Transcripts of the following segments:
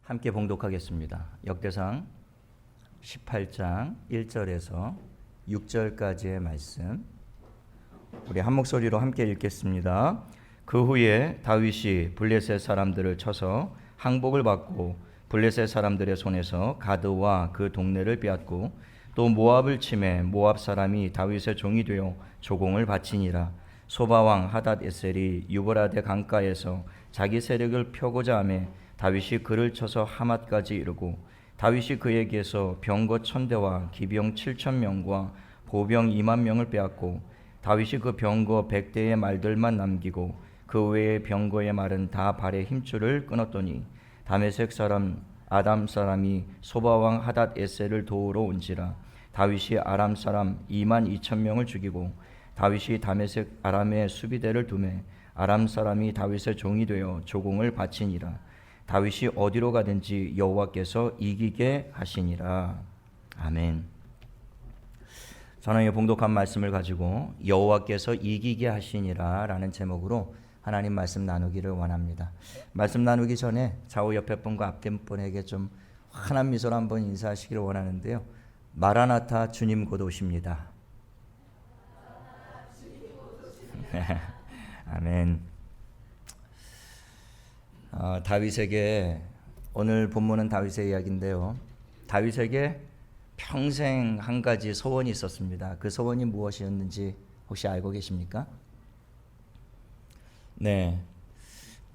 함께 봉독하겠습니다. 역대상 18장 1절에서 6절까지의 말씀, 우리 한 목소리로 함께 읽겠습니다. 그 후에 다윗이 블레셋 사람들을 쳐서 항복을 받고 블레셋 사람들의 손에서 가드와 그 동네를 빼앗고 또 모압을 치매 모압 사람이 다윗의 종이 되어 조공을 바치니라. 소바왕 하닷에셀이 유브라데 강가에서 자기 세력을 펴고자 하매 다윗이 그를 쳐서 하맛까지 이르고 다윗이 그에게서 병거 1000대와 기병 7000명과 보병 20000명을 빼앗고 다윗이 그 병거 100대의 말들만 남기고 그 외의 병거의 말은 다 발의 힘줄을 끊었더니 다메섹 사람 아담 사람이 소바왕 하닷에셀을 도우러 온지라. 다윗이 아람 사람 22000명을 죽이고 다윗이 다메섹 아람의 수비대를 두매 아람 사람이 다윗의 종이 되어 조공을 바치니라. 다윗이 어디로 가든지 여호와께서 이기게 하시니라. 아멘. 저는 이 봉독한 말씀을 가지고 여호와께서 이기게 하시니라 라는 제목으로 하나님 말씀 나누기를 원합니다. 말씀 나누기 전에 좌우 옆에 분과 앞에 분에게 좀 환한 미소로 한번 인사하시기를 원하는데요. 마라나타 주님 곧 오십니다. 아멘. 다윗에게, 오늘 본문은 다윗의 이야기인데요, 다윗에게 평생 한 가지 소원이 있었습니다. 그 소원이 무엇이었는지 혹시 알고 계십니까? 네,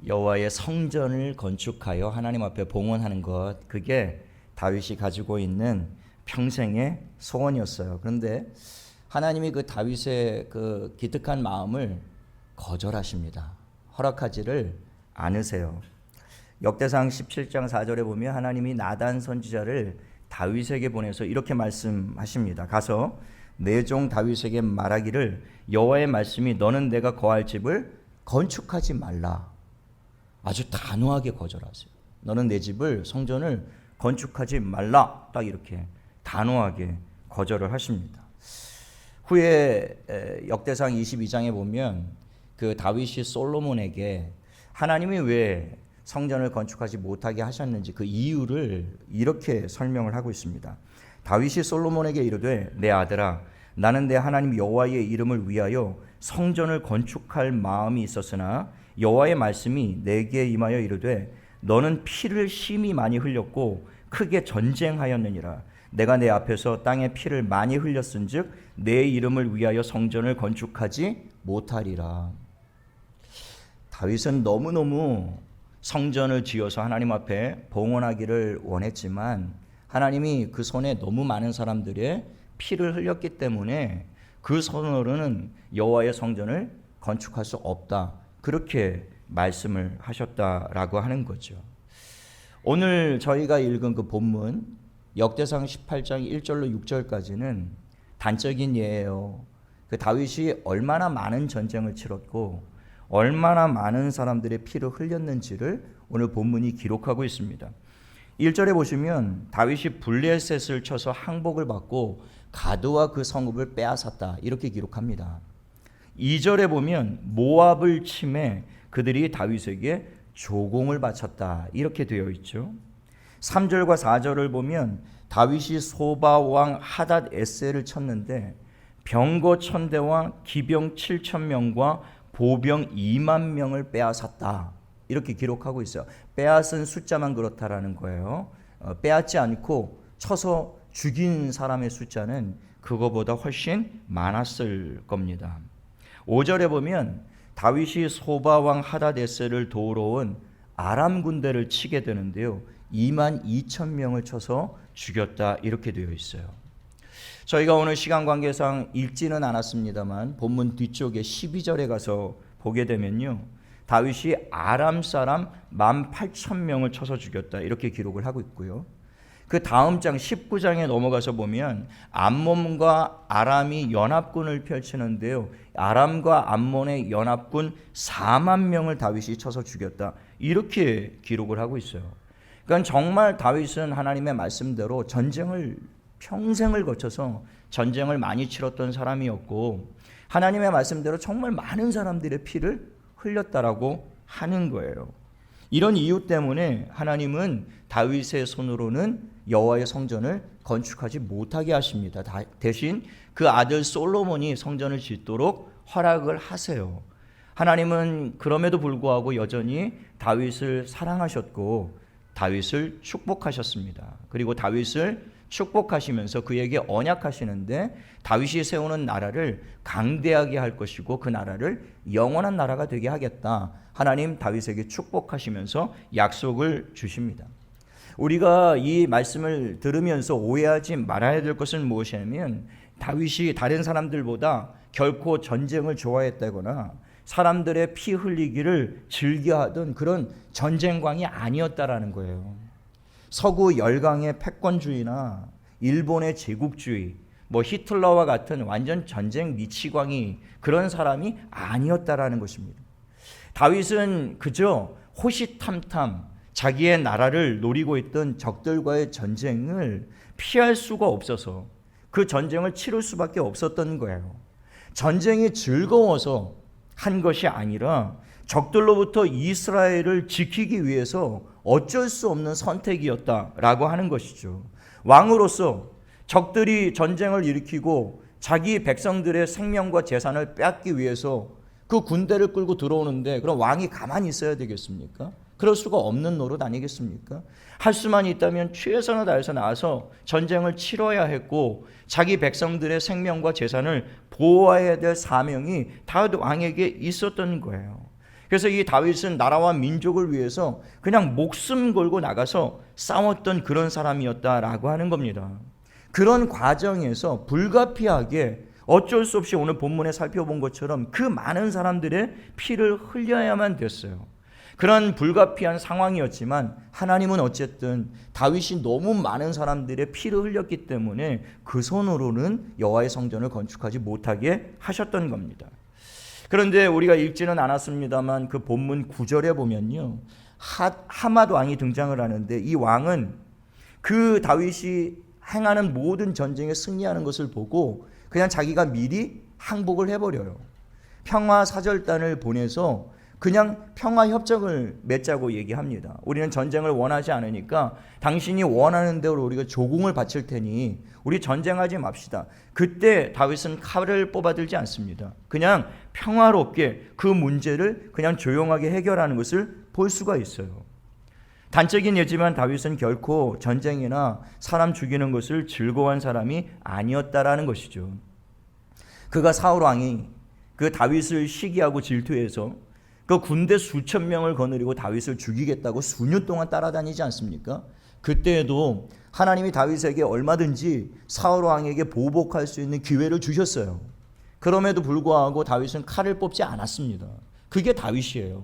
여호와의 성전을 건축하여 하나님 앞에 봉헌하는 것, 그게 다윗이 가지고 있는 평생의 소원이었어요. 그런데 하나님이 그 다윗의 그 기특한 마음을 거절하십니다. 허락하지를 않으세요. 역대상 17장 4절에 보면 하나님이 나단 선지자를 다윗에게 보내서 이렇게 말씀하십니다. 가서 내 종 다윗에게 말하기를 여호와의 말씀이 너는 내가 거할 집을 건축하지 말라. 아주 단호하게 거절하세요. 너는 내 집을, 성전을 건축하지 말라. 딱 이렇게 단호하게 거절을 하십니다. 후에 역대상 22장에 보면 그 다윗이 솔로몬에게 하나님이 왜 성전을 건축하지 못하게 하셨는지 그 이유를 이렇게 설명을 하고 있습니다. 다윗이 솔로몬에게 이르되 내 아들아, 나는 내 하나님 여호와의 이름을 위하여 성전을 건축할 마음이 있었으나 여호와의 말씀이 내게 임하여 이르되 너는 피를 심히 많이 흘렸고 크게 전쟁하였느니라. 내가 내 앞에서 땅에 피를 많이 흘렸은즉 내 이름을 위하여 성전을 건축하지 못하리라. 다윗은 너무너무 성전을 지어서 하나님 앞에 봉헌하기를 원했지만 하나님이 그 손에 너무 많은 사람들의 피를 흘렸기 때문에 그 손으로는 여호와의 성전을 건축할 수 없다, 그렇게 말씀을 하셨다라고 하는 거죠. 오늘 저희가 읽은 그 본문 역대상 18장 1절로 6절까지는 단적인 예예요. 그 다윗이 얼마나 많은 전쟁을 치렀고 얼마나 많은 사람들의 피를 흘렸는지를 오늘 본문이 기록하고 있습니다. 1절에 보시면 다윗이 블레셋을 쳐서 항복을 받고 가드와 그 성읍을 빼앗았다, 이렇게 기록합니다. 2절에 보면 모압을 치매 그들이 다윗에게 조공을 바쳤다, 이렇게 되어 있죠. 3절과 4절을 보면 다윗이 소바 왕 하닷에셀을 쳤는데 병거 1000대와 기병 7000명과 보병 20000명을 빼앗았다, 이렇게 기록하고 있어요. 빼앗은 숫자만 그렇다라는 거예요. 빼앗지 않고 쳐서 죽인 사람의 숫자는 그거보다 훨씬 많았을 겁니다. 5절에 보면 다윗이 소바왕 하닷에셀을 도우러 온 아람 군대를 치게 되는데요, 22000명을 쳐서 죽였다, 이렇게 되어 있어요. 저희가 오늘 시간 관계상 읽지는 않았습니다만 본문 뒤쪽에 12절에 가서 보게 되면요, 다윗이 아람 사람 18000명을 쳐서 죽였다, 이렇게 기록을 하고 있고요. 그 다음 장 19장에 넘어가서 보면 암몬과 아람이 연합군을 펼치는데요, 아람과 암몬의 연합군 40000명을 다윗이 쳐서 죽였다, 이렇게 기록을 하고 있어요. 그러니까 정말 다윗은 하나님의 말씀대로 전쟁을 평생을 거쳐서 전쟁을 많이 치렀던 사람이었고 하나님의 말씀대로 정말 많은 사람들의 피를 흘렸다라고 하는 거예요. 이런 이유 때문에 하나님은 다윗의 손으로는 여호와의 성전을 건축하지 못하게 하십니다. 대신 그 아들 솔로몬이 성전을 짓도록 허락을 하세요. 하나님은 그럼에도 불구하고 여전히 다윗을 사랑하셨고 다윗을 축복하셨습니다. 그리고 다윗을 축복하시면서 그에게 언약하시는데 다윗이 세우는 나라를 강대하게 할 것이고 그 나라를 영원한 나라가 되게 하겠다. 하나님 다윗에게 축복하시면서 약속을 주십니다. 우리가 이 말씀을 들으면서 오해하지 말아야 될 것은 무엇이냐면 다윗이 다른 사람들보다 결코 전쟁을 좋아했다거나 사람들의 피 흘리기를 즐겨하던 그런 전쟁광이 아니었다라는 거예요. 서구 열강의 패권주의나 일본의 제국주의, 히틀러와 같은 완전 전쟁 미치광이 그런 사람이 아니었다라는 것입니다. 다윗은 그저 호시탐탐 자기의 나라를 노리고 있던 적들과의 전쟁을 피할 수가 없어서 그 전쟁을 치를 수밖에 없었던 거예요. 전쟁이 즐거워서 한 것이 아니라 적들로부터 이스라엘을 지키기 위해서 어쩔 수 없는 선택이었다라고 하는 것이죠. 왕으로서 적들이 전쟁을 일으키고 자기 백성들의 생명과 재산을 빼앗기 위해서 그 군대를 끌고 들어오는데 그럼 왕이 가만히 있어야 되겠습니까? 그럴 수가 없는 노릇 아니겠습니까? 할 수만 있다면 최선을 다해서 나와서 전쟁을 치러야 했고 자기 백성들의 생명과 재산을 보호해야 될 사명이 다 왕에게 있었던 거예요. 그래서 이 다윗은 나라와 민족을 위해서 그냥 목숨 걸고 나가서 싸웠던 그런 사람이었다라고 하는 겁니다. 그런 과정에서 불가피하게 어쩔 수 없이 오늘 본문에 살펴본 것처럼 그 많은 사람들의 피를 흘려야만 됐어요. 그런 불가피한 상황이었지만 하나님은 어쨌든 다윗이 너무 많은 사람들의 피를 흘렸기 때문에 그 손으로는 여호와의 성전을 건축하지 못하게 하셨던 겁니다. 그런데 우리가 읽지는 않았습니다만 그 본문 9절에 보면요, 하맛 왕이 등장을 하는데 이 왕은 그 다윗이 행하는 모든 전쟁에 승리하는 것을 보고 그냥 자기가 미리 항복을 해버려요. 평화사절단을 보내서 그냥 평화협정을 맺자고 얘기합니다. 우리는 전쟁을 원하지 않으니까 당신이 원하는 대로 우리가 조공을 바칠 테니 우리 전쟁하지 맙시다. 그때 다윗은 칼을 뽑아들지 않습니다. 그냥 평화롭게 그 문제를 그냥 조용하게 해결하는 것을 볼 수가 있어요. 단적인 예지만 다윗은 결코 전쟁이나 사람 죽이는 것을 즐거워한 사람이 아니었다라는 것이죠. 그가 사울 왕이 그 다윗을 시기하고 질투해서 그 군대 수천 명을 거느리고 다윗을 죽이겠다고 수년 동안 따라다니지 않습니까? 그때에도 하나님이 다윗에게 얼마든지 사울 왕에게 보복할 수 있는 기회를 주셨어요. 그럼에도 불구하고 다윗은 칼을 뽑지 않았습니다. 그게 다윗이에요.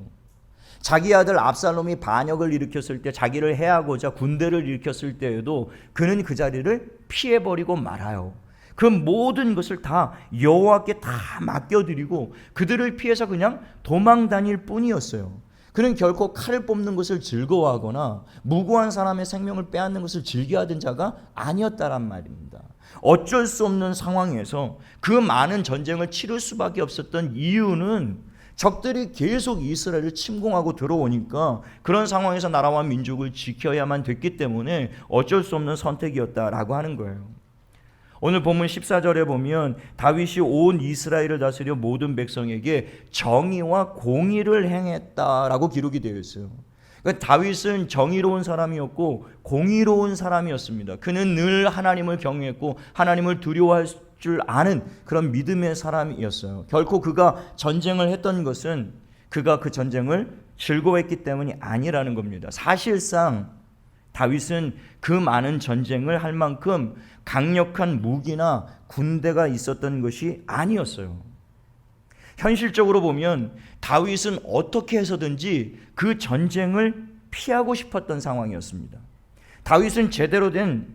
자기 아들 압살롬이 반역을 일으켰을 때, 자기를 해하고자 군대를 일으켰을 때에도 그는 그 자리를 피해버리고 말아요. 그 모든 것을 다 여호와께 다 맡겨드리고 그들을 피해서 그냥 도망 다닐 뿐이었어요. 그는 결코 칼을 뽑는 것을 즐거워하거나 무고한 사람의 생명을 빼앗는 것을 즐겨하던 자가 아니었다란 말입니다. 어쩔 수 없는 상황에서 그 많은 전쟁을 치를 수밖에 없었던 이유는 적들이 계속 이스라엘을 침공하고 들어오니까 그런 상황에서 나라와 민족을 지켜야만 됐기 때문에 어쩔 수 없는 선택이었다라고 하는 거예요. 오늘 본문 14절에 보면 다윗이 온 이스라엘을 다스려 모든 백성에게 정의와 공의를 행했다라고 기록이 되어 있어요. 그러니까 다윗은 정의로운 사람이었고 공의로운 사람이었습니다. 그는 늘 하나님을 경외했고 하나님을 두려워할 줄 아는 그런 믿음의 사람이었어요. 결코 그가 전쟁을 했던 것은 그가 그 전쟁을 즐거워했기 때문이 아니라는 겁니다. 사실상 다윗은 그 많은 전쟁을 할 만큼 강력한 무기나 군대가 있었던 것이 아니었어요. 현실적으로 보면 다윗은 어떻게 해서든지 그 전쟁을 피하고 싶었던 상황이었습니다. 다윗은 제대로 된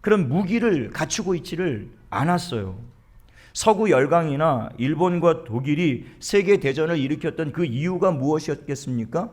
그런 무기를 갖추고 있지를 않았어요. 서구 열강이나 일본과 독일이 세계 대전을 일으켰던 그 이유가 무엇이었겠습니까?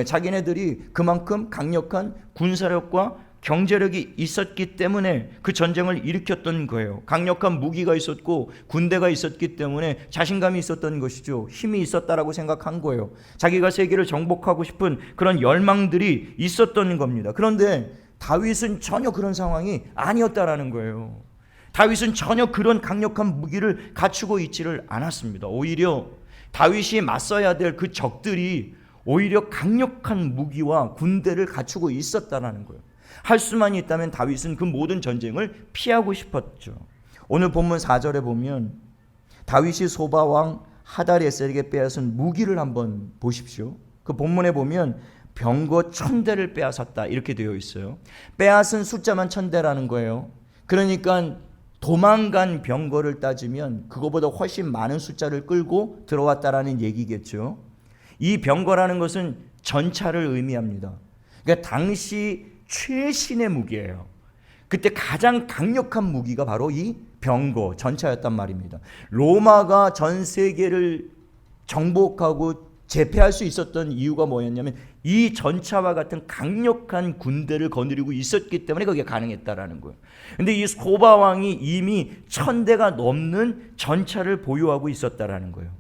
자기네들이 그만큼 강력한 군사력과 경제력이 있었기 때문에 그 전쟁을 일으켰던 거예요. 강력한 무기가 있었고 군대가 있었기 때문에 자신감이 있었던 것이죠. 힘이 있었다라고 생각한 거예요. 자기가 세계를 정복하고 싶은 그런 열망들이 있었던 겁니다. 그런데 다윗은 전혀 그런 상황이 아니었다라는 거예요. 다윗은 전혀 그런 강력한 무기를 갖추고 있지를 않았습니다. 오히려 다윗이 맞서야 될 그 적들이 오히려 강력한 무기와 군대를 갖추고 있었다라는 거예요. 할 수만 있다면 다윗은 그 모든 전쟁을 피하고 싶었죠. 오늘 본문 4절에 보면 다윗이 소바왕 하다레셀에게 빼앗은 무기를 한번 보십시오. 그 본문에 보면 병거 1000대를 빼앗았다 이렇게 되어 있어요. 빼앗은 숫자만 1000대라는 거예요. 그러니까 도망간 병거를 따지면 그거보다 훨씬 많은 숫자를 끌고 들어왔다라는 얘기겠죠. 이 병거라는 것은 전차를 의미합니다. 그러니까 당시 최신의 무기예요. 그때 가장 강력한 무기가 바로 이 병거, 전차였단 말입니다. 로마가 전 세계를 정복하고 제패할 수 있었던 이유가 뭐였냐면 이 전차와 같은 강력한 군대를 거느리고 있었기 때문에 그게 가능했다라는 거예요. 근데 이 소바 왕이 이미 1000대가 넘는 전차를 보유하고 있었다라는 거예요.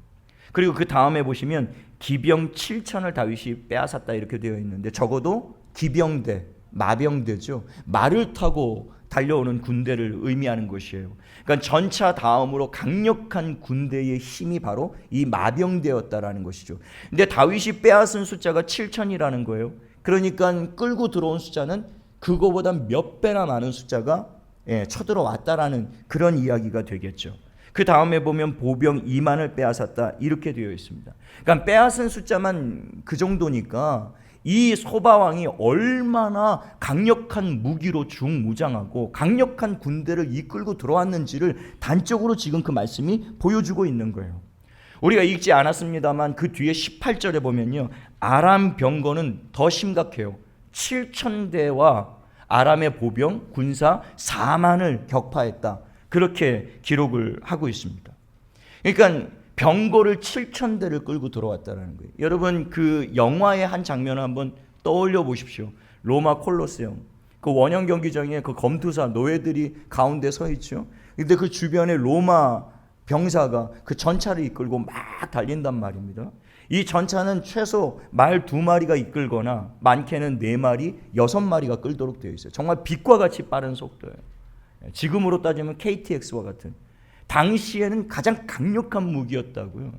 그리고 그 다음에 보시면 기병 7000을 다윗이 빼앗았다 이렇게 되어 있는데 적어도 기병대, 마병대죠. 말을 타고 달려오는 군대를 의미하는 것이에요. 그러니까 전차 다음으로 강력한 군대의 힘이 바로 이 마병대였다라는 것이죠. 근데 다윗이 빼앗은 숫자가 7000이라는 거예요. 그러니까 끌고 들어온 숫자는 그거보다 몇 배나 많은 숫자가 쳐들어왔다라는 그런 이야기가 되겠죠. 그 다음에 보면 보병 2만을 빼앗았다 이렇게 되어 있습니다. 그러니까 빼앗은 숫자만 그 정도니까 이 소바왕이 얼마나 강력한 무기로 중무장하고 강력한 군대를 이끌고 들어왔는지를 단적으로 지금 그 말씀이 보여주고 있는 거예요. 우리가 읽지 않았습니다만 그 뒤에 18절에 보면요, 아람 병거는 더 심각해요. 7000대와 아람의 보병 군사 4만을 격파했다 그렇게 기록을 하고 있습니다. 그러니까 병거를 7000대를 끌고 들어왔다는 거예요. 여러분 그 영화의 한 장면을 한번 떠올려 보십시오. 로마 콜로세움 그 원형 경기장에 그 검투사 노예들이 가운데 서 있죠. 근데 그 주변에 로마 병사가 그 전차를 이끌고 막 달린단 말입니다. 이 전차는 최소 말 2마리가 이끌거나 많게는 4마리, 6마리가 끌도록 되어 있어요. 정말 빛과 같이 빠른 속도예요. 지금으로 따지면 KTX와 같은. 당시에는 가장 강력한 무기였다고요.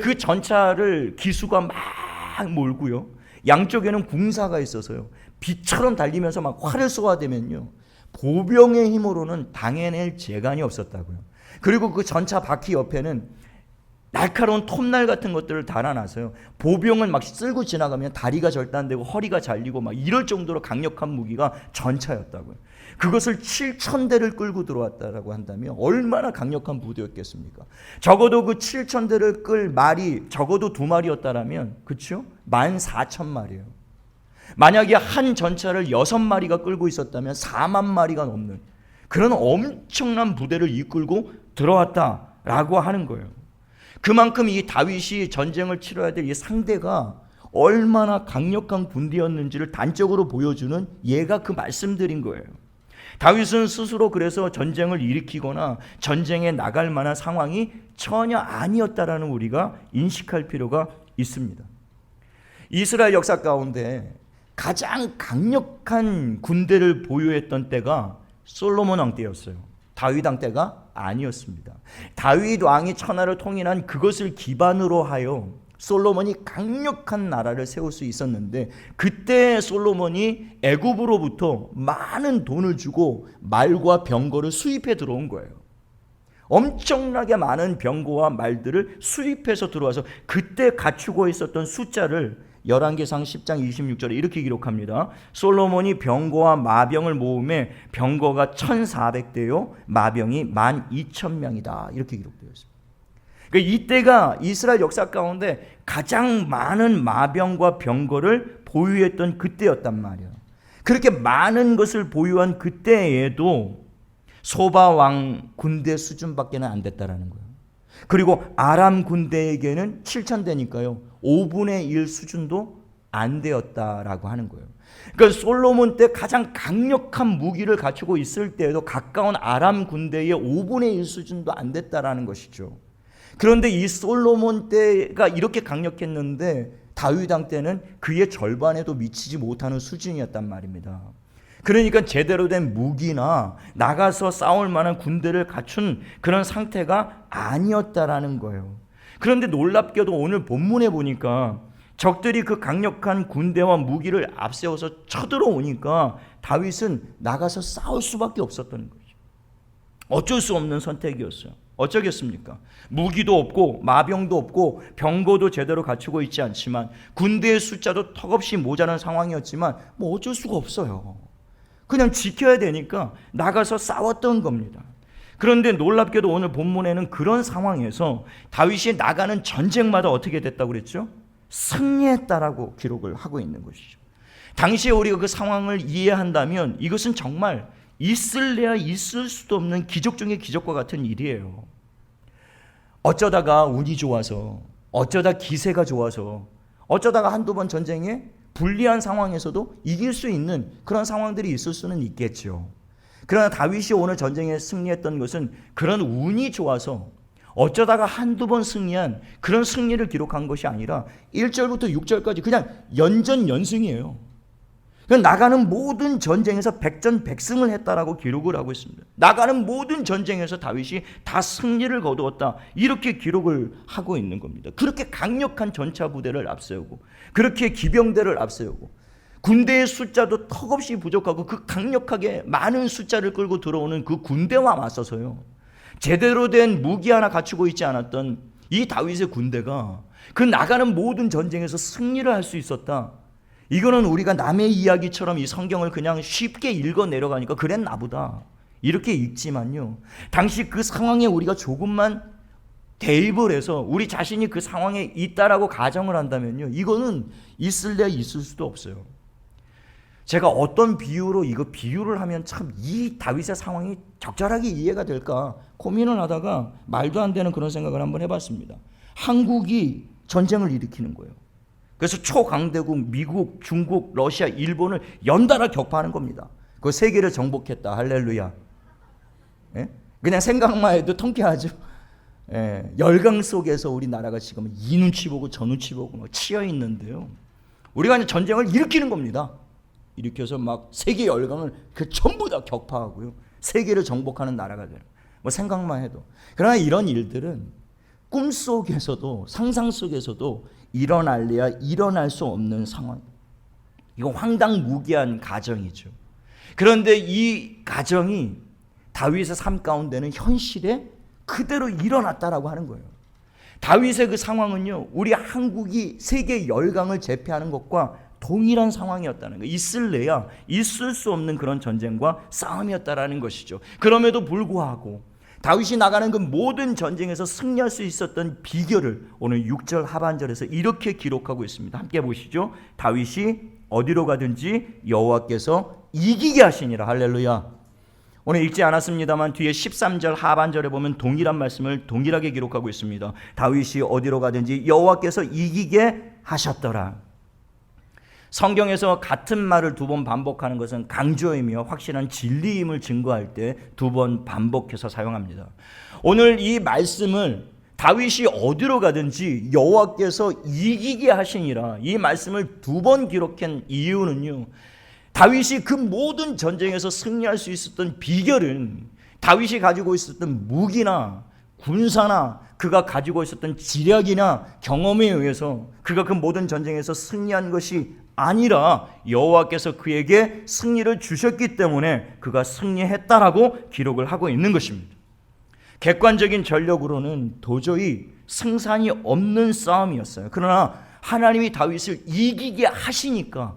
그 전차를 기수가 막 몰고요. 양쪽에는 궁사가 있어서요. 빛처럼 달리면서 막 활을 쏘아대면요. 보병의 힘으로는 당해낼 재간이 없었다고요. 그리고 그 전차 바퀴 옆에는 날카로운 톱날 같은 것들을 달아놔서요. 보병을 막 쓸고 지나가면 다리가 절단되고 허리가 잘리고 막 이럴 정도로 강력한 무기가 전차였다고요. 그것을 7000대를 끌고 들어왔다라고 한다면 얼마나 강력한 부대였겠습니까? 적어도 그 7000대를 끌 말이 적어도 2마리였다라면 그렇죠? 14,000마리예요. 만약에 한 전차를 6마리가 끌고 있었다면 4만 마리가 넘는 그런 엄청난 부대를 이끌고 들어왔다라고 하는 거예요. 그만큼 이 다윗이 전쟁을 치러야 될 이 상대가 얼마나 강력한 군대였는지를 단적으로 보여주는 예가 그 말씀드린 거예요. 다윗은 스스로 그래서 전쟁을 일으키거나 전쟁에 나갈 만한 상황이 전혀 아니었다라는 우리가 인식할 필요가 있습니다. 이스라엘 역사 가운데 가장 강력한 군대를 보유했던 때가 솔로몬 왕 때였어요. 다윗 왕 때가 아니었습니다. 다윗 왕이 천하를 통일한 그것을 기반으로 하여 솔로몬이 강력한 나라를 세울 수 있었는데 그때 솔로몬이 애굽으로부터 많은 돈을 주고 말과 병거를 수입해 들어온 거예요. 엄청나게 많은 병거와 말들을 수입해서 들어와서 그때 갖추고 있었던 숫자를 열왕기상 10장 26절에 이렇게 기록합니다. 솔로몬이 병거와 마병을 모음에 병거가 1400대요 마병이 12,000명이다 이렇게 기록되어 있습니다. 그러니까 이때가 이스라엘 역사 가운데 가장 많은 마병과 병거를 보유했던 그때였단 말이에요. 그렇게 많은 것을 보유한 그때에도 소바 왕 군대 수준밖에는 안 됐다라는 거예요. 그리고 아람 군대에게는 7000대니까요 5분의 1 수준도 안 되었다라고 하는 거예요. 그러니까 솔로몬 때 가장 강력한 무기를 갖추고 있을 때에도 가까운 아람 군대의 5분의 1 수준도 안 됐다라는 것이죠. 그런데 이 솔로몬 때가 이렇게 강력했는데 다윗 왕 때는 그의 절반에도 미치지 못하는 수준이었단 말입니다. 그러니까 제대로 된 무기나 나가서 싸울 만한 군대를 갖춘 그런 상태가 아니었다라는 거예요. 그런데 놀랍게도 오늘 본문에 보니까 적들이 그 강력한 군대와 무기를 앞세워서 쳐들어오니까 다윗은 나가서 싸울 수밖에 없었던 거죠. 어쩔 수 없는 선택이었어요. 어쩌겠습니까? 무기도 없고 마병도 없고 병거도 제대로 갖추고 있지 않지만 군대의 숫자도 턱없이 모자란 상황이었지만 뭐 어쩔 수가 없어요. 그냥 지켜야 되니까 나가서 싸웠던 겁니다. 그런데 놀랍게도 오늘 본문에는 그런 상황에서 다윗이 나가는 전쟁마다 어떻게 됐다고 그랬죠? 승리했다라고 기록을 하고 있는 것이죠. 당시에 우리가 그 상황을 이해한다면 이것은 정말 있을래야 있을 수도 없는 기적 중의 기적과 같은 일이에요. 어쩌다가 운이 좋아서, 어쩌다 기세가 좋아서, 어쩌다가 한두 번 전쟁에 불리한 상황에서도 이길 수 있는 그런 상황들이 있을 수는 있겠죠. 그러나 다윗이 오늘 전쟁에 승리했던 것은 그런 운이 좋아서 어쩌다가 한두 번 승리한 그런 승리를 기록한 것이 아니라 1절부터 6절까지 그냥 연전연승이에요. 나가는 모든 전쟁에서 백전백승을 했다라고 기록을 하고 있습니다. 나가는 모든 전쟁에서 다윗이 다 승리를 거두었다, 이렇게 기록을 하고 있는 겁니다. 그렇게 강력한 전차 부대를 앞세우고, 그렇게 기병대를 앞세우고, 군대의 숫자도 턱없이 부족하고 그 강력하게 많은 숫자를 끌고 들어오는 그 군대와 맞서서요, 제대로 된 무기 하나 갖추고 있지 않았던 이 다윗의 군대가 그 나가는 모든 전쟁에서 승리를 할 수 있었다. 이거는 우리가 남의 이야기처럼 이 성경을 그냥 쉽게 읽어 내려가니까 그랬나 보다 이렇게 읽지만요, 당시 그 상황에 우리가 조금만 대입을 해서 우리 자신이 그 상황에 있다라고 가정을 한다면요, 이거는 있을래야 있을 수도 없어요. 제가 어떤 비유로 이거 비유를 하면 참 이 다윗의 상황이 적절하게 이해가 될까 고민을 하다가 말도 안 되는 그런 생각을 한번 해봤습니다. 한국이 전쟁을 일으키는 거예요. 그래서 초강대국 미국, 중국, 러시아, 일본을 연달아 격파하는 겁니다. 그 세계를 정복했다. 할렐루야. 예? 그냥 생각만 해도 통쾌하죠. 예. 열강 속에서 우리나라가 지금 이 눈치 보고 저 눈치 보고 막 치여 있는데요, 우리가 이제 전쟁을 일으키는 겁니다. 일으켜서 막 세계 열강을 그 전부 다 격파하고요, 세계를 정복하는 나라가 돼요. 뭐 생각만 해도. 그러나 이런 일들은 꿈속에서도 상상 속에서도 일어날래야 일어날 수 없는 상황. 이거 황당무계한 가정이죠. 그런데 이 가정이 다윗의 삶 가운데는 현실에 그대로 일어났다라고 하는 거예요. 다윗의 그 상황은요, 우리 한국이 세계 열강을 제패하는 것과 동일한 상황이었다는 거예요. 있을래야 있을 수 없는 그런 전쟁과 싸움이었다라는 것이죠. 그럼에도 불구하고 다윗이 나가는 그 모든 전쟁에서 승리할 수 있었던 비결을 오늘 6절 하반절에서 이렇게 기록하고 있습니다. 함께 보시죠. 다윗이 어디로 가든지 여호와께서 이기게 하시니라. 할렐루야. 오늘 읽지 않았습니다만 뒤에 13절 하반절에 보면 동일한 말씀을 동일하게 기록하고 있습니다. 다윗이 어디로 가든지 여호와께서 이기게 하셨더라. 성경에서 같은 말을 두 번 반복하는 것은 강조이며 확실한 진리임을 증거할 때 두 번 반복해서 사용합니다. 오늘 이 말씀을 다윗이 어디로 가든지 여호와께서 이기게 하시니라, 이 말씀을 두 번 기록한 이유는요, 다윗이 그 모든 전쟁에서 승리할 수 있었던 비결은 다윗이 가지고 있었던 무기나 군사나 그가 가지고 있었던 지략이나 경험에 의해서 그가 그 모든 전쟁에서 승리한 것이 아니라 여호와께서 그에게 승리를 주셨기 때문에 그가 승리했다라고 기록을 하고 있는 것입니다. 객관적인 전력으로는 도저히 승산이 없는 싸움이었어요. 그러나 하나님이 다윗을 이기게 하시니까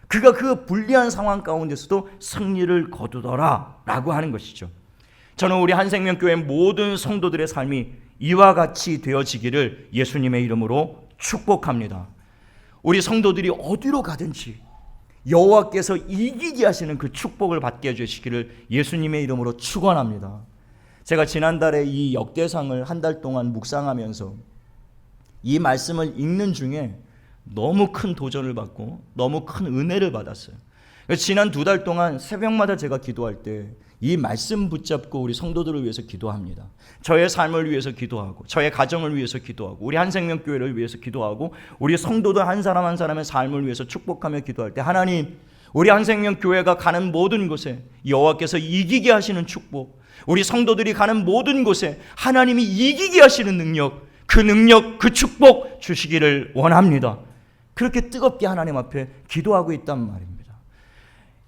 그가 그 불리한 상황 가운데서도 승리를 거두더라 라고 하는 것이죠. 저는 우리 한생명교회 모든 성도들의 삶이 이와 같이 되어지기를 예수님의 이름으로 축복합니다. 우리 성도들이 어디로 가든지 여호와께서 이기게 하시는 그 축복을 받게 해주시기를 예수님의 이름으로 축원합니다. 제가 지난달에 이 역대상을 한 달 동안 묵상하면서 이 말씀을 읽는 중에 너무 큰 도전을 받고 너무 큰 은혜를 받았어요. 지난 2달 동안 새벽마다 제가 기도할 때 이 말씀 붙잡고 우리 성도들을 위해서 기도합니다. 저의 삶을 위해서 기도하고 저의 가정을 위해서 기도하고 우리 한생명교회를 위해서 기도하고 우리 성도들 한 사람 한 사람의 삶을 위해서 축복하며 기도할 때 하나님, 우리 한생명교회가 가는 모든 곳에 여호와께서 이기게 하시는 축복, 우리 성도들이 가는 모든 곳에 하나님이 이기게 하시는 능력, 그 축복 주시기를 원합니다. 그렇게 뜨겁게 하나님 앞에 기도하고 있단 말입니다.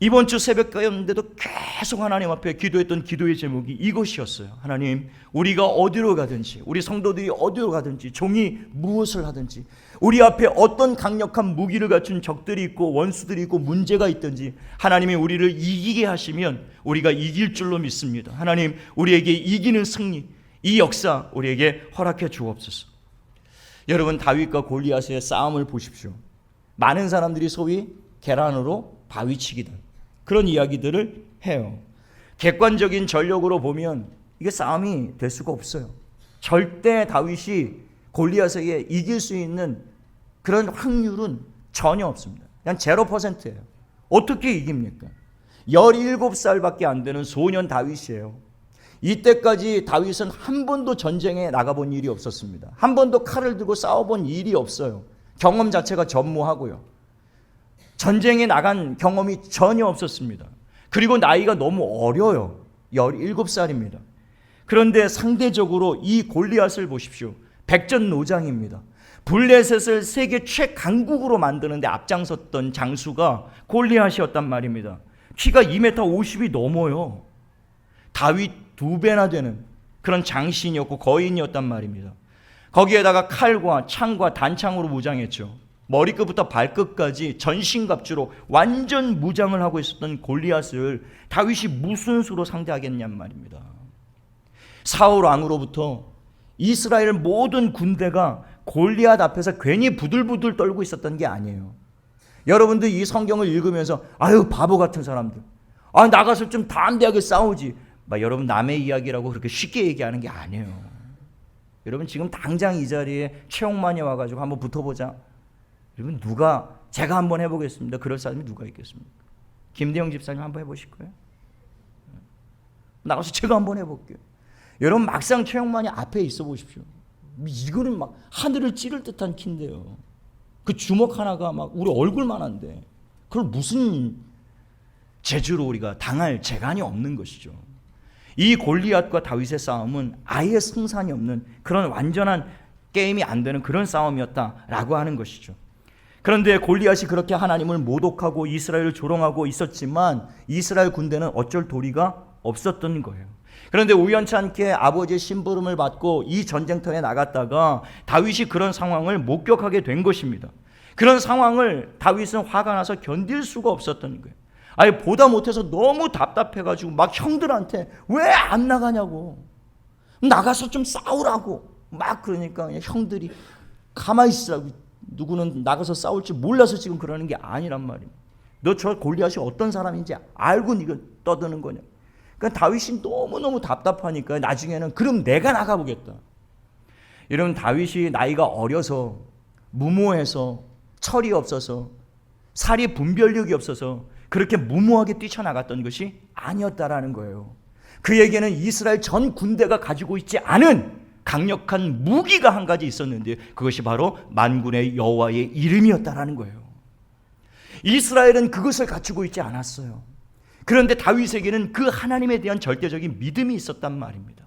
이번 주 새벽 가운데도 계속 하나님 앞에 기도했던 기도의 제목이 이것이었어요. 하나님, 우리가 어디로 가든지, 우리 성도들이 어디로 가든지, 종이 무엇을 하든지, 우리 앞에 어떤 강력한 무기를 갖춘 적들이 있고 원수들이 있고 문제가 있든지 하나님이 우리를 이기게 하시면 우리가 이길 줄로 믿습니다. 하나님, 우리에게 이기는 승리, 이 역사 우리에게 허락해 주옵소서. 여러분, 다윗과 골리앗의 싸움을 보십시오. 많은 사람들이 소위 계란으로 바위치기다, 그런 이야기들을 해요. 객관적인 전력으로 보면 이게 싸움이 될 수가 없어요. 절대 다윗이 골리앗에게 이길 수 있는 그런 확률은 전혀 없습니다. 그냥 0%예요. 어떻게 이깁니까? 17살밖에 안 되는 소년 다윗이에요. 이때까지 다윗은 한 번도 전쟁에 나가본 일이 없었습니다. 한 번도 칼을 들고 싸워본 일이 없어요. 경험 자체가 전무하고요. 전쟁에 나간 경험이 전혀 없었습니다. 그리고 나이가 너무 어려요. 17살입니다. 그런데 상대적으로 이 골리앗을 보십시오. 백전노장입니다. 블레셋을 세계 최강국으로 만드는데 앞장섰던 장수가 골리앗이었단 말입니다. 키가 2m 50이 넘어요. 다윗 2배나 되는 그런 장신이었고 거인이었단 말입니다. 거기에다가 칼과 창과 단창으로 무장했죠. 머리끝부터 발끝까지 전신갑주로 완전 무장을 하고 있었던 골리앗을 다윗이 무슨 수로 상대하겠냔 말입니다. 사울 왕으로부터 이스라엘 모든 군대가 골리앗 앞에서 괜히 부들부들 떨고 있었던 게 아니에요. 여러분들 이 성경을 읽으면서 아유 바보 같은 사람들, 나가서 좀 담대하게 싸우지, 여러분 남의 이야기라고 그렇게 쉽게 얘기하는 게 아니에요. 여러분 지금 당장 이 자리에 최홍만이 와가지고 한번 붙어보자. 여러분 제가 한번 해보겠습니다. 그럴 사람이 누가 있겠습니까? 김대영 집사님 한번 해보실 거예요? 나가서 제가 한번 해볼게요. 여러분 막상 최영만이 앞에 있어 보십시오. 이거는 막 하늘을 찌를 듯한 키인데요. 그 주먹 하나가 막 우리 얼굴만한데 그걸 무슨 재주로 우리가 당할 재간이 없는 것이죠. 이 골리앗과 다윗의 싸움은 아예 승산이 없는 그런 완전한 게임이 안 되는 그런 싸움이었다라고 하는 것이죠. 그런데 골리앗이 그렇게 하나님을 모독하고 이스라엘을 조롱하고 있었지만 이스라엘 군대는 어쩔 도리가 없었던 거예요. 그런데 우연찮게 아버지의 심부름을 받고 이 전쟁터에 나갔다가 다윗이 그런 상황을 목격하게 된 것입니다. 그런 상황을 다윗은 화가 나서 견딜 수가 없었던 거예요. 아니 보다 못해서 너무 답답해가지고 막 형들한테 왜 안 나가냐고, 나가서 좀 싸우라고 막 그러니까 그냥 형들이 가만히 있으라고, 누구는 나가서 싸울 줄 몰라서 지금 그러는 게 아니란 말이에요. 너 저 골리앗이 어떤 사람인지 알고 네가 떠드는 거냐. 그러니까 다윗이 너무너무 답답하니까 나중에는 그럼 내가 나가보겠다. 여러분 다윗이 나이가 어려서 무모해서 철이 없어서 사리 분별력이 없어서 그렇게 무모하게 뛰쳐나갔던 것이 아니었다라는 거예요. 그에게는 이스라엘 전 군대가 가지고 있지 않은 강력한 무기가 한 가지 있었는데 그것이 바로 만군의 여호와의 이름이었다라는 거예요. 이스라엘은 그것을 갖추고 있지 않았어요. 그런데 다윗에게는 그 하나님에 대한 절대적인 믿음이 있었단 말입니다.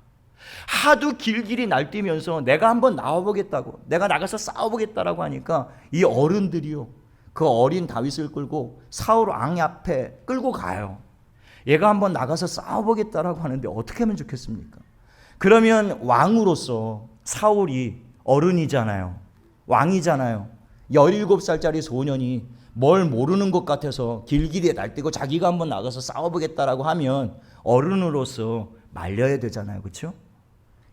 하도 길길이 날뛰면서 내가 한번 나와보겠다고, 내가 나가서 싸워보겠다라고 하니까 이 어른들이요, 그 어린 다윗을 끌고 사울 왕 앞에 끌고 가요. 얘가 한번 나가서 싸워보겠다라고 하는데 어떻게 하면 좋겠습니까? 그러면 왕으로서 사울이 어른이잖아요. 왕이잖아요. 17살짜리 소년이 뭘 모르는 것 같아서 길길이 날뛰고 자기가 한번 나가서 싸워보겠다라고 하면 어른으로서 말려야 되잖아요. 그렇죠?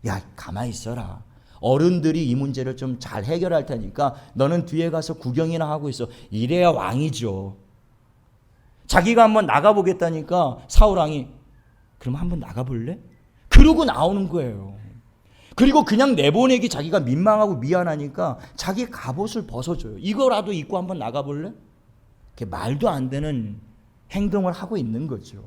야 가만히 있어라. 어른들이 이 문제를 좀 잘 해결할 테니까 너는 뒤에 가서 구경이나 하고 있어. 이래야 왕이죠. 자기가 한번 나가보겠다니까 사울 왕이 그럼 한번 나가볼래? 그러고 나오는 거예요. 그리고 그냥 내보내기 자기가 민망하고 미안하니까 자기 갑옷을 벗어줘요. 이거라도 입고 한번 나가볼래? 말도 안 되는 행동을 하고 있는 거죠.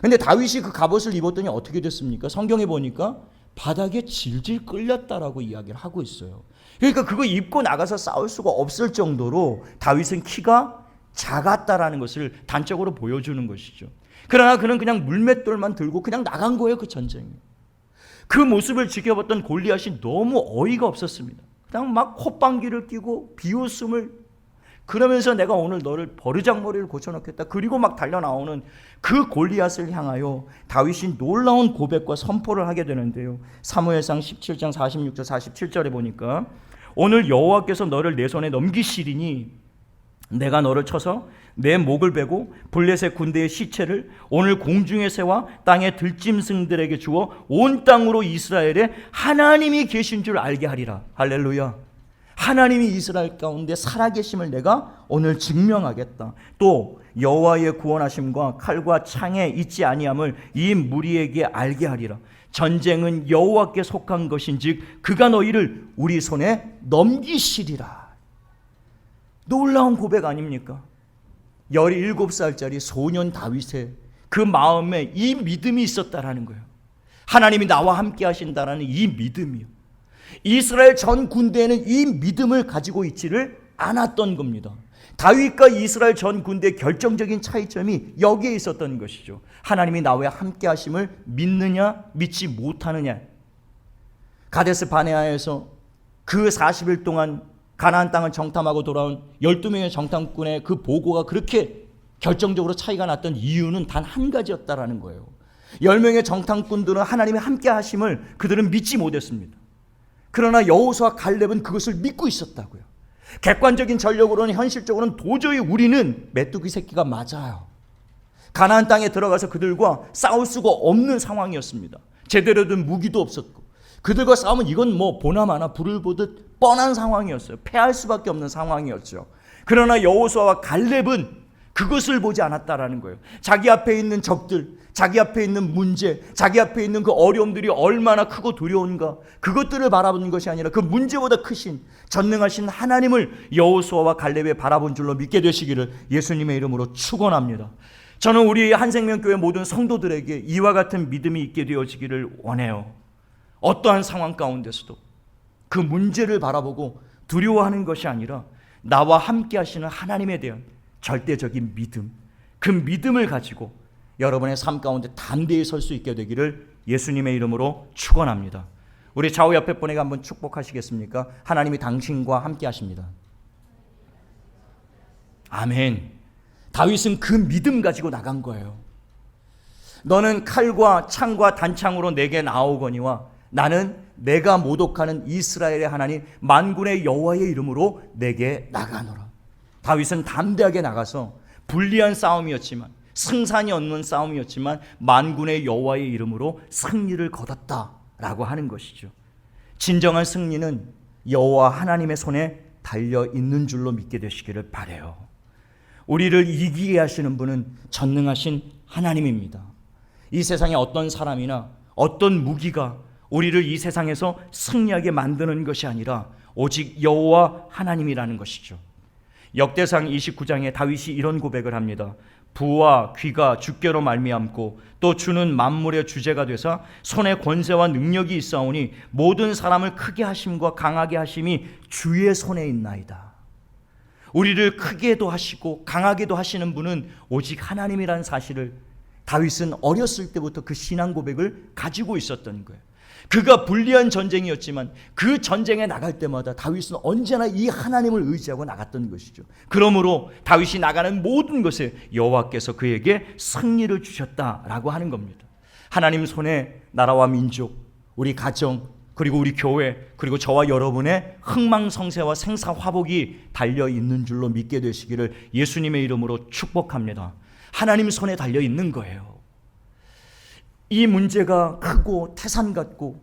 근데 다윗이 그 갑옷을 입었더니 어떻게 됐습니까? 성경에 보니까 바닥에 질질 끌렸다라고 이야기를 하고 있어요. 그러니까 그거 입고 나가서 싸울 수가 없을 정도로 다윗은 키가 작았다라는 것을 단적으로 보여주는 것이죠. 그러나 그는 그냥 물맷돌만 들고 그냥 나간 거예요, 그 전쟁에. 그 모습을 지켜봤던 골리앗이 너무 어이가 없었습니다. 그냥 막 콧방귀를 뀌고 비웃음을, 그러면서 내가 오늘 너를 버르장머리를 고쳐놓겠다. 그리고 막 달려나오는 그 골리앗을 향하여 다윗이 놀라운 고백과 선포를 하게 되는데요. 사무엘상 17장 46절 47절에 보니까 오늘 여호와께서 너를 내 손에 넘기시리니 내가 너를 쳐서 내 목을 베고 블레셋 군대의 시체를 오늘 공중의 새와 땅의 들짐승들에게 주어 온 땅으로 이스라엘에 하나님이 계신 줄 알게 하리라. 할렐루야. 하나님이 이스라엘 가운데 살아계심을 내가 오늘 증명하겠다. 또 여호와의 구원하심과 칼과 창에 있지 아니함을 이 무리에게 알게 하리라. 전쟁은 여호와께 속한 것인즉 그가 너희를 우리 손에 넘기시리라. 놀라운 고백 아닙니까? 17살짜리 소년 다윗의 그 마음에 이 믿음이 있었다라는 거예요. 하나님이 나와 함께 하신다라는 이 믿음이요. 이스라엘 전 군대에는 이 믿음을 가지고 있지를 않았던 겁니다. 다윗과 이스라엘 전 군대의 결정적인 차이점이 여기에 있었던 것이죠. 하나님이 나와 함께 하심을 믿느냐 믿지 못하느냐. 가데스 바네아에서 그 40일 동안 가나안 땅을 정탐하고 돌아온 12명의 정탐꾼의 그 보고가 그렇게 결정적으로 차이가 났던 이유는 단 한 가지였다라는 거예요. 10명의 정탐꾼들은 하나님의 함께 하심을 그들은 믿지 못했습니다. 그러나 여호수아 갈렙은 그것을 믿고 있었다고요. 객관적인 전력으로는, 현실적으로는 도저히 우리는 메뚜기 새끼가 맞아요. 가나안 땅에 들어가서 그들과 싸울 수가 없는 상황이었습니다. 제대로 된 무기도 없었고 그들과 싸우면 이건 뭐 보나마나 불을 보듯 뻔한 상황이었어요. 패할 수밖에 없는 상황이었죠. 그러나 여호수아와 갈렙은 그것을 보지 않았다라는 거예요. 자기 앞에 있는 적들, 자기 앞에 있는 문제, 자기 앞에 있는 그 어려움들이 얼마나 크고 두려운가, 그것들을 바라보는 것이 아니라 그 문제보다 크신 전능하신 하나님을 여호수아와 갈렙에 바라본 줄로 믿게 되시기를 예수님의 이름으로 축원합니다. 저는 우리 한생명교회 모든 성도들에게 이와 같은 믿음이 있게 되어지기를 원해요. 어떠한 상황 가운데서도 그 문제를 바라보고 두려워하는 것이 아니라 나와 함께 하시는 하나님에 대한 절대적인 믿음, 그 믿음을 가지고 여러분의 삶 가운데 담대히 설 수 있게 되기를 예수님의 이름으로 축원합니다. 우리 좌우 옆에 분에게 한번 축복하시겠습니까? 하나님이 당신과 함께 하십니다. 아멘. 다윗은 그 믿음 가지고 나간 거예요. 너는 칼과 창과 단창으로 내게 나오거니와 나는 내가 모독하는 이스라엘의 하나님 만군의 여호와의 이름으로 내게 나가노라. 다윗은 담대하게 나가서 불리한 싸움이었지만, 승산이 없는 싸움이었지만 만군의 여호와의 이름으로 승리를 거뒀다라고 하는 것이죠. 진정한 승리는 여호와 하나님의 손에 달려 있는 줄로 믿게 되시기를 바라요. 우리를 이기게 하시는 분은 전능하신 하나님입니다. 이 세상에 어떤 사람이나 어떤 무기가 우리를 이 세상에서 승리하게 만드는 것이 아니라 오직 여호와 하나님이라는 것이죠. 역대상 29장에 다윗이 이런 고백을 합니다. 부와 귀가 주께로 말미암고 또 주는 만물의 주제가 되사 손에 권세와 능력이 있사오니 모든 사람을 크게 하심과 강하게 하심이 주의 손에 있나이다. 우리를 크게도 하시고 강하게도 하시는 분은 오직 하나님이라는 사실을 다윗은 어렸을 때부터 그 신앙 고백을 가지고 있었던 거예요. 그가 불리한 전쟁이었지만 그 전쟁에 나갈 때마다 다윗은 언제나 이 하나님을 의지하고 나갔던 것이죠. 그러므로 다윗이 나가는 모든 것에 여호와께서 그에게 승리를 주셨다라고 하는 겁니다. 하나님 손에 나라와 민족, 우리 가정, 그리고 우리 교회, 그리고 저와 여러분의 흥망성쇠와 생사화복이 달려있는 줄로 믿게 되시기를 예수님의 이름으로 축복합니다. 하나님 손에 달려있는 거예요. 이 문제가 크고 태산 같고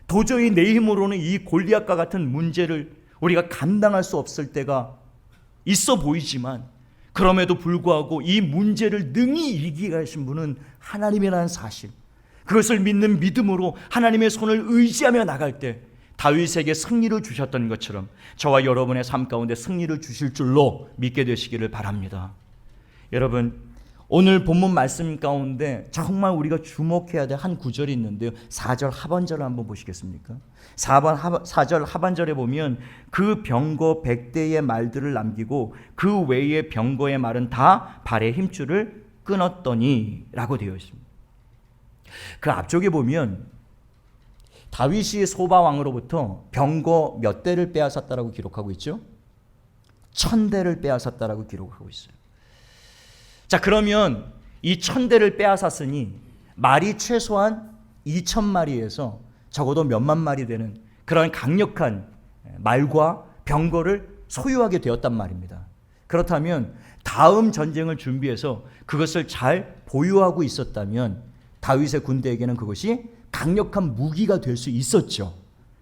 도저히 내 힘으로는 이 골리앗과 같은 문제를 우리가 감당할 수 없을 때가 있어 보이지만 그럼에도 불구하고 이 문제를 능히 이기게 하신 분은 하나님이라는 사실, 그것을 믿는 믿음으로 하나님의 손을 의지하며 나갈 때 다윗에게 승리를 주셨던 것처럼 저와 여러분의 삶 가운데 승리를 주실 줄로 믿게 되시기를 바랍니다. 여러분, 오늘 본문 말씀 가운데 정말 우리가 주목해야 될 한 구절이 있는데요. 4절 하반절을 한번 보시겠습니까? 4절 하반절에 보면 그 병거 100대의 말들을 남기고 그 외의 병거의 말은 다 발의 힘줄을 끊었더니 라고 되어 있습니다. 그 앞쪽에 보면 다윗이 소바왕으로부터 병거 몇 대를 빼앗았다라고 기록하고 있죠? 1000대를 빼앗았다라고 기록하고 있어요. 자, 그러면 이 1000대를 빼앗았으니 말이 최소한 2000마리에서 적어도 몇만 마리 되는 그런 강력한 말과 병거를 소유하게 되었단 말입니다. 그렇다면 다음 전쟁을 준비해서 그것을 잘 보유하고 있었다면 다윗의 군대에게는 그것이 강력한 무기가 될 수 있었죠.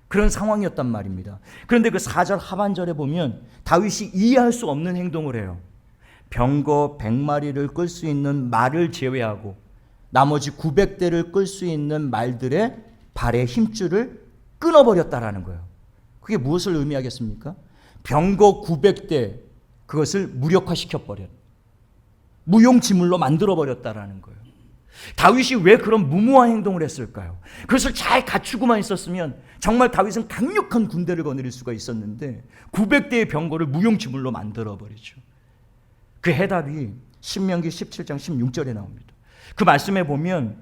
그런 상황이었단 말입니다. 그런데 그 4절 하반절에 보면 다윗이 이해할 수 없는 행동을 해요. 병거 100마리를 끌 수 있는 말을 제외하고 나머지 900대를 끌 수 있는 말들의 발의 힘줄을 끊어버렸다라는 거예요. 그게 무엇을 의미하겠습니까? 병거 900대 그것을 무력화시켜버렸, 무용지물로 만들어버렸다라는 거예요. 다윗이 왜 그런 무모한 행동을 했을까요? 그것을 잘 갖추고만 있었으면 정말 다윗은 강력한 군대를 거느릴 수가 있었는데 900대의 병거를 무용지물로 만들어버리죠. 그 해답이 신명기 17장 16절에 나옵니다. 그 말씀에 보면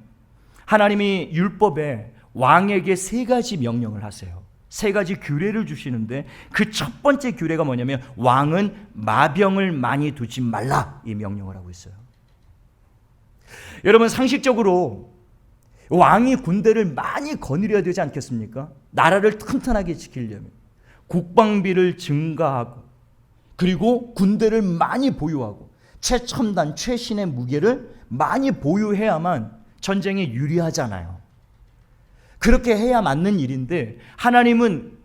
하나님이 율법에 왕에게 3가지 명령을 하세요. 3가지 규례를 주시는데 그 첫 번째 규례가 뭐냐면 왕은 마병을 많이 두지 말라, 이 명령을 하고 있어요. 여러분, 상식적으로 왕이 군대를 많이 거느려야 되지 않겠습니까? 나라를 튼튼하게 지키려면 국방비를 증가하고 그리고 군대를 많이 보유하고 최첨단 최신의 무기를 많이 보유해야만 전쟁에 유리하잖아요. 그렇게 해야 맞는 일인데 하나님은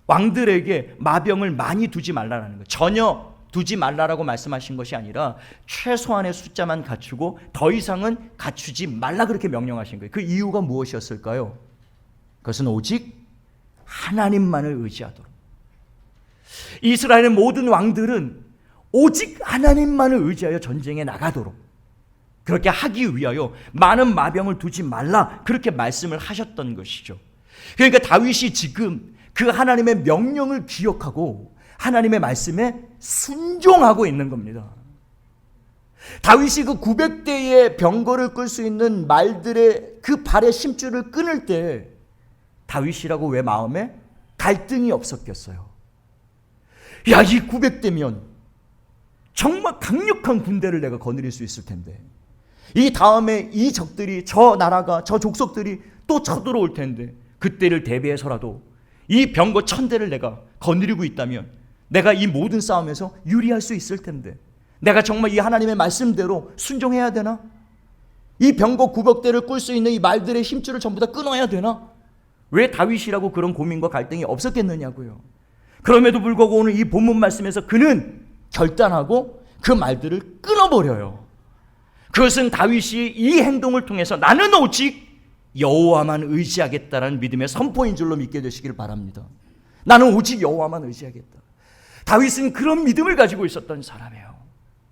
왕들에게 마병을 많이 두지 말라는 거예요. 전혀 두지 말라라고 말씀하신 것이 아니라 최소한의 숫자만 갖추고 더 이상은 갖추지 말라, 그렇게 명령하신 거예요. 그 이유가 무엇이었을까요? 그것은 오직 하나님만을 의지하도록. 이스라엘의 모든 왕들은 오직 하나님만을 의지하여 전쟁에 나가도록, 그렇게 하기 위하여 많은 마병을 두지 말라, 그렇게 말씀을 하셨던 것이죠. 그러니까 다윗이 지금 그 하나님의 명령을 기억하고 하나님의 말씀에 순종하고 있는 겁니다. 다윗이 그 900대의 병거를 끌 수 있는 말들의 그 발의 심줄을 끊을 때 다윗이라고 왜 마음에 갈등이 없었겠어요? 야, 이 900대면 정말 강력한 군대를 내가 거느릴 수 있을 텐데, 이 다음에 이 적들이, 저 나라가, 저 족속들이 또 쳐들어올 텐데, 그때를 대비해서라도 이 병거 1000대를 내가 거느리고 있다면 내가 이 모든 싸움에서 유리할 수 있을 텐데, 내가 정말 이 하나님의 말씀대로 순종해야 되나? 이 병거 900대를 끌 수 있는 이 말들의 힘줄을 전부 다 끊어야 되나? 왜 다윗이라고 그런 고민과 갈등이 없었겠느냐고요. 그럼에도 불구하고 오늘 이 본문 말씀에서 그는 결단하고 그 말들을 끊어버려요. 그것은 다윗이 이 행동을 통해서 나는 오직 여호와만 의지하겠다라는 믿음의 선포인 줄로 믿게 되시길 바랍니다. 나는 오직 여호와만 의지하겠다. 다윗은 그런 믿음을 가지고 있었던 사람이에요.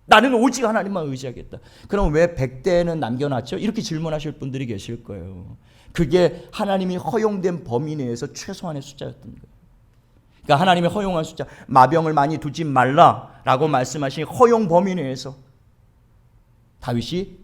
나는 오직 하나님만 의지하겠다. 그럼 왜 100대는 남겨놨죠? 이렇게 질문하실 분들이 계실 거예요. 그게 하나님이 허용된 범위 내에서 최소한의 숫자였던 거예요. 그러니까 하나님이 허용한 숫자, 마병을 많이 두지 말라라고 말씀하신 허용 범위 내에서 다윗이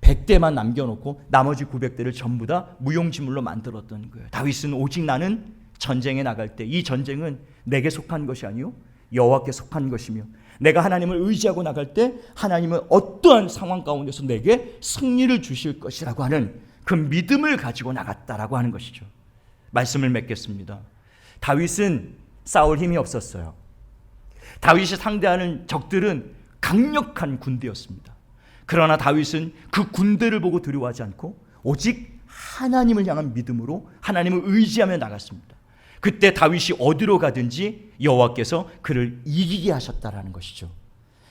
100대만 남겨놓고 나머지 900대를 전부 다 무용지물로 만들었던 거예요. 다윗은 오직 나는 전쟁에 나갈 때 이 전쟁은 내게 속한 것이 아니요 여호와께 속한 것이며, 내가 하나님을 의지하고 나갈 때 하나님은 어떠한 상황 가운데서 내게 승리를 주실 것이라고 하는 그 믿음을 가지고 나갔다라고 하는 것이죠. 말씀을 맺겠습니다. 다윗은 싸울 힘이 없었어요. 다윗이 상대하는 적들은 강력한 군대였습니다. 그러나 다윗은 그 군대를 보고 두려워하지 않고 오직 하나님을 향한 믿음으로 하나님을 의지하며 나갔습니다. 그때 다윗이 어디로 가든지 여호와께서 그를 이기게 하셨다라는 것이죠.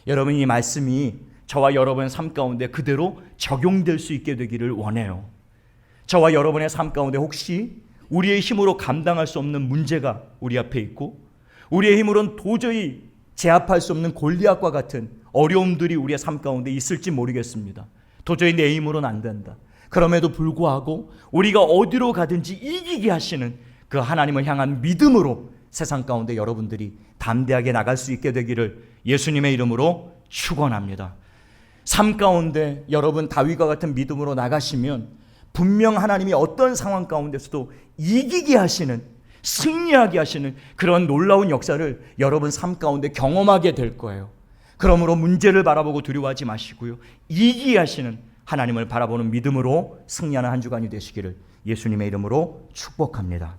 여러분, 이 말씀이 저와 여러분의 삶 가운데 그대로 적용될 수 있게 되기를 원해요. 저와 여러분의 삶 가운데 혹시 우리의 힘으로 감당할 수 없는 문제가 우리 앞에 있고 우리의 힘으로는 도저히 제압할 수 없는 골리앗과 같은 어려움들이 우리의 삶 가운데 있을지 모르겠습니다. 도저히 내 힘으로는 안 된다. 그럼에도 불구하고 우리가 어디로 가든지 이기게 하시는 그 하나님을 향한 믿음으로 세상 가운데 여러분들이 담대하게 나갈 수 있게 되기를 예수님의 이름으로 축원합니다. 삶 가운데 여러분 다윗과 같은 믿음으로 나가시면 분명 하나님이 어떤 상황 가운데서도 이기게 하시는, 승리하게 하시는 그런 놀라운 역사를 여러분 삶 가운데 경험하게 될 거예요. 그러므로 문제를 바라보고 두려워하지 마시고요, 이기게 하시는 하나님을 바라보는 믿음으로 승리하는 한 주간이 되시기를 예수님의 이름으로 축복합니다.